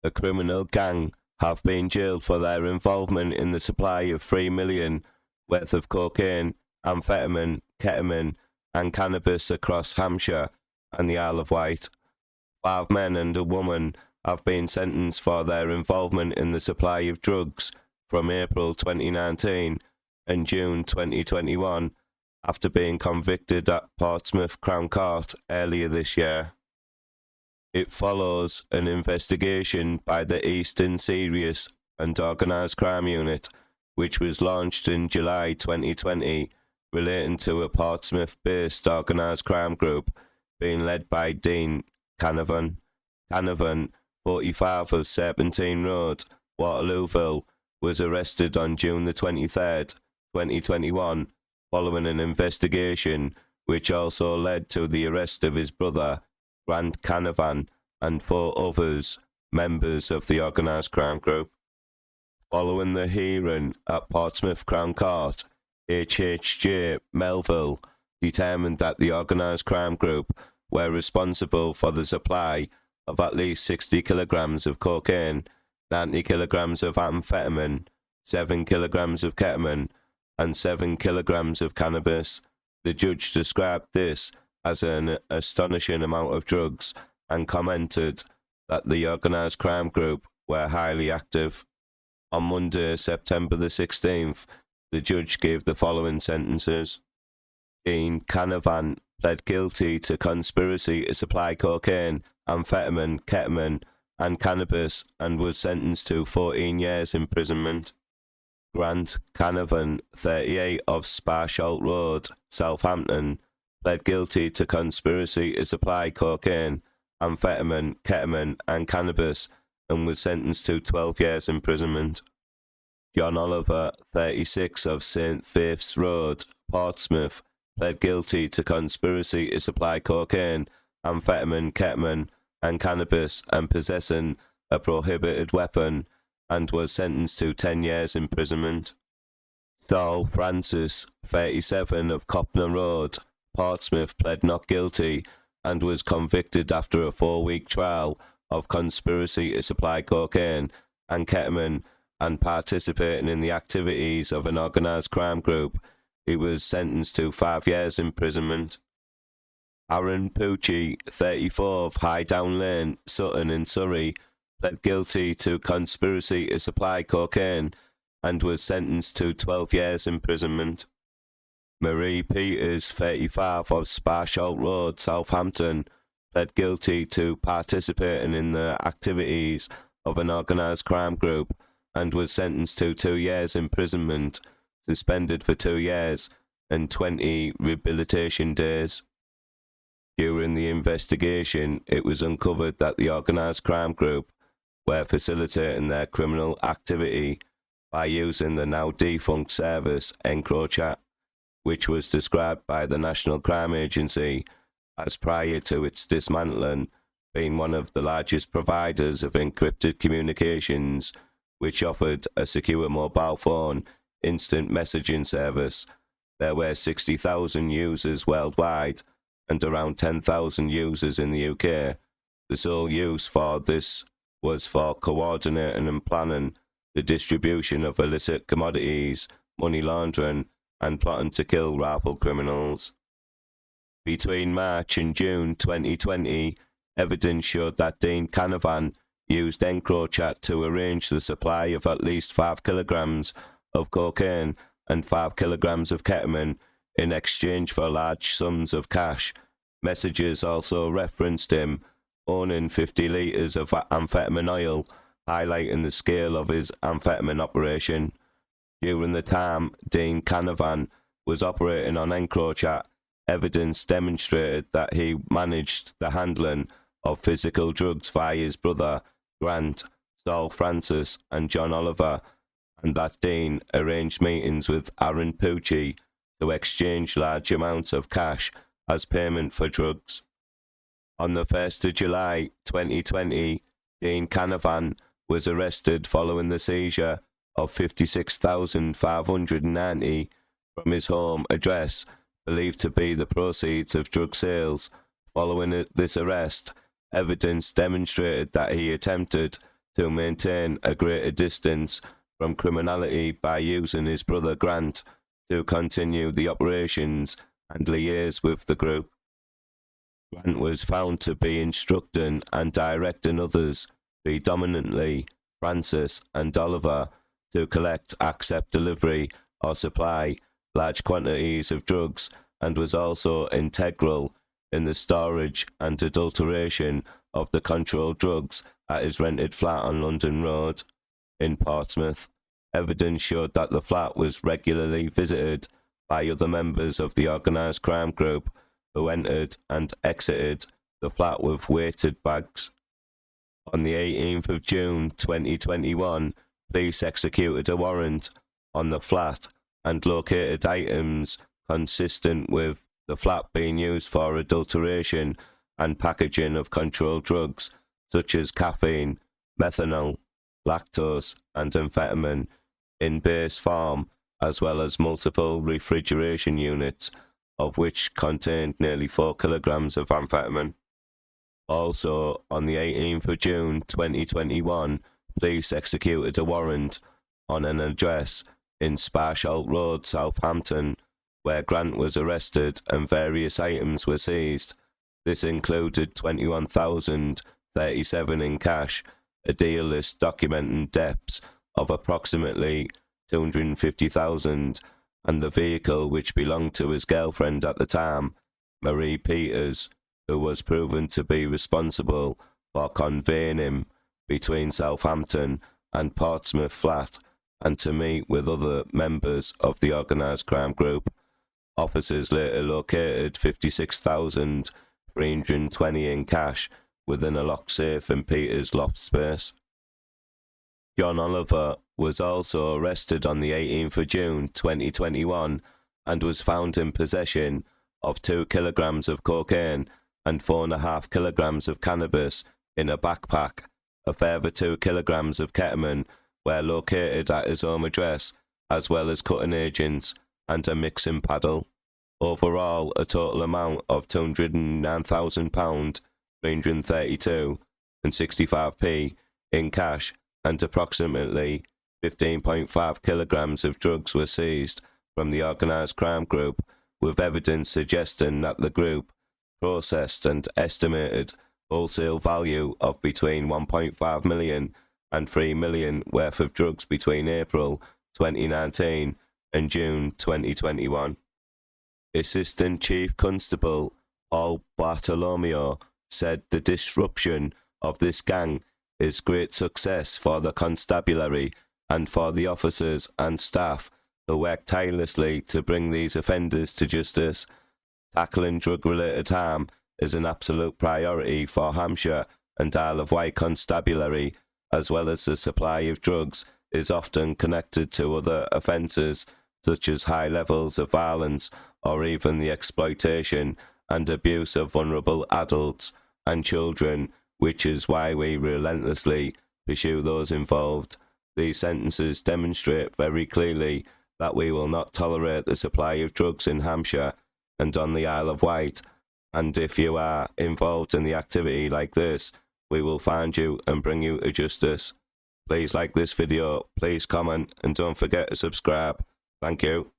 A criminal gang have been jailed for their involvement in the supply of 3 million worth of cocaine, amphetamine, ketamine, and cannabis across Hampshire and the Isle of Wight. 5 men and a woman have been sentenced for their involvement in the supply of drugs from April 2019 and June 2021 after being convicted at Portsmouth Crown Court earlier this year. It follows an investigation by the Eastern Serious and Organised Crime Unit, which was launched in July 2020, relating to a Portsmouth-based organised crime group being led by Dean Canavan. Canavan, 45 of Serpentine Road, Waterlooville, was arrested on June the 23rd, 2021, following an investigation which also led to the arrest of his brother, Grant Canavan, and 4 others, members of the organised crime group. Following the hearing at Portsmouth Crown Court, HHJ Melville determined that the organised crime group were responsible for the supply of at least 60 kilograms of cocaine, 90 kilograms of amphetamine, 7 kilograms of ketamine, and 7 kilograms of cannabis. The judge described this as an astonishing amount of drugs and commented that the organised crime group were highly active. On Monday, September the 16th, the judge gave the following sentences. Dean Canavan pled guilty to conspiracy to supply cocaine, amphetamine, ketamine, and cannabis and was sentenced to 14 years imprisonment. Grant Canavan, 38 of Sparsholt Road, Southampton, pled guilty to conspiracy to supply cocaine, amphetamine, ketamine, and cannabis and was sentenced to 12 years imprisonment. John Oliver, 36 of St. Faith's Road, Portsmouth, pled guilty to conspiracy to supply cocaine, amphetamine, ketamine, and cannabis and possessing a prohibited weapon and was sentenced to 10 years imprisonment. Saul Francis, 37 of Copner Road, Portsmouth, pled not guilty and was convicted after a 4-week trial of conspiracy to supply cocaine and ketamine and participating in the activities of an organised crime group. He was sentenced to 5 years imprisonment. Aaron Pucci, 34 of High Down Lane, Sutton in Surrey, pled guilty to conspiracy to supply cocaine and was sentenced to 12 years imprisonment. Marie Peters, 35 of Sparsholt Road, Southampton, pled guilty to participating in the activities of an organised crime group and was sentenced to 2 years imprisonment, suspended for 2 years, and 20 rehabilitation days. During the investigation, it was uncovered that the organised crime group were facilitating their criminal activity by using the now defunct service EncroChat, which was described by the National Crime Agency as, prior to its dismantling, being one of the largest providers of encrypted communications, which offered a secure mobile phone instant messaging service. There were 60,000 users worldwide and around 10,000 users in the UK. The sole use for this was for coordinating and planning the distribution of illicit commodities, money laundering, and plotting to kill rival criminals. Between March and June 2020, evidence showed that Dean Canavan used EncroChat to arrange the supply of at least 5 kilograms of cocaine and 5 kilograms of ketamine in exchange for large sums of cash. Messages also referenced him owning 50 litres of amphetamine oil, highlighting the scale of his amphetamine operation. During the time Dean Canavan was operating on EncroChat, evidence demonstrated that he managed the handling of physical drugs via his brother, Grant, Saul Francis, and John Oliver, and that Dean arranged meetings with Aaron Pucci to exchange large amounts of cash as payment for drugs. On the 1st of July 2020, Dean Canavan was arrested following the seizure of 56,590 from his home address, believed to be the proceeds of drug sales. Following this arrest, evidence demonstrated that he attempted to maintain a greater distance from criminality by using his brother Grant to continue the operations and liaise with the group. Grant was found to be instructing and directing others, predominantly Francis and Oliver, to collect, accept delivery, or supply large quantities of drugs, and was also integral in the storage and adulteration of the controlled drugs at his rented flat on London Road in Portsmouth. Evidence showed that the flat was regularly visited by other members of the organised crime group who entered and exited the flat with weighted bags. On the 18th of June 2021, police executed a warrant on the flat and located items consistent with the flat being used for adulteration and packaging of controlled drugs such as caffeine, methanol, lactose and amphetamine in base form, as well as multiple refrigeration units, of which contained nearly 4 kilograms of amphetamine. Also, on the 18th of June 2021, police executed a warrant on an address in Sparsholt Road, Southampton, where Grant was arrested and various items were seized. This included £21,037 in cash, a deal list documenting debts of approximately £250,000, and the vehicle which belonged to his girlfriend at the time, Marie Peters, who was proven to be responsible for conveying him between Southampton and Portsmouth flat and to meet with other members of the organised crime group. Officers later located £56,320 in cash within a locked safe in Peters' loft space. John Oliver was also arrested on the 18th of June 2021 and was found in possession of 2 kilograms of cocaine and 4.5 kilograms of cannabis in a backpack. A further 2 kilograms of ketamine were located at his home address, as well as cutting agents and a mixing paddle. Overall, a total amount of £209,000, 332 and 65p in cash and approximately 15.5 kilograms of drugs were seized from the organised crime group, with evidence suggesting that the group processed and estimated wholesale value of between 1.5 million and 3 million worth of drugs between April 2019 and June 2021. Assistant Chief Constable Paul Bartolomeo said the disruption of this gang is great success for the constabulary and for the officers and staff who work tirelessly to bring these offenders to justice. Tackling drug-related harm is an absolute priority for Hampshire and Isle of Wight Constabulary, as well as the supply of drugs is often connected to other offences such as high levels of violence or even the exploitation and abuse of vulnerable adults and children, which is why we relentlessly pursue those involved. These sentences demonstrate very clearly that we will not tolerate the supply of drugs in Hampshire and on the Isle of Wight, and if you are involved in the activity like this, we will find you and bring you to justice. Please like this video, please comment, and don't forget to subscribe. Thank you.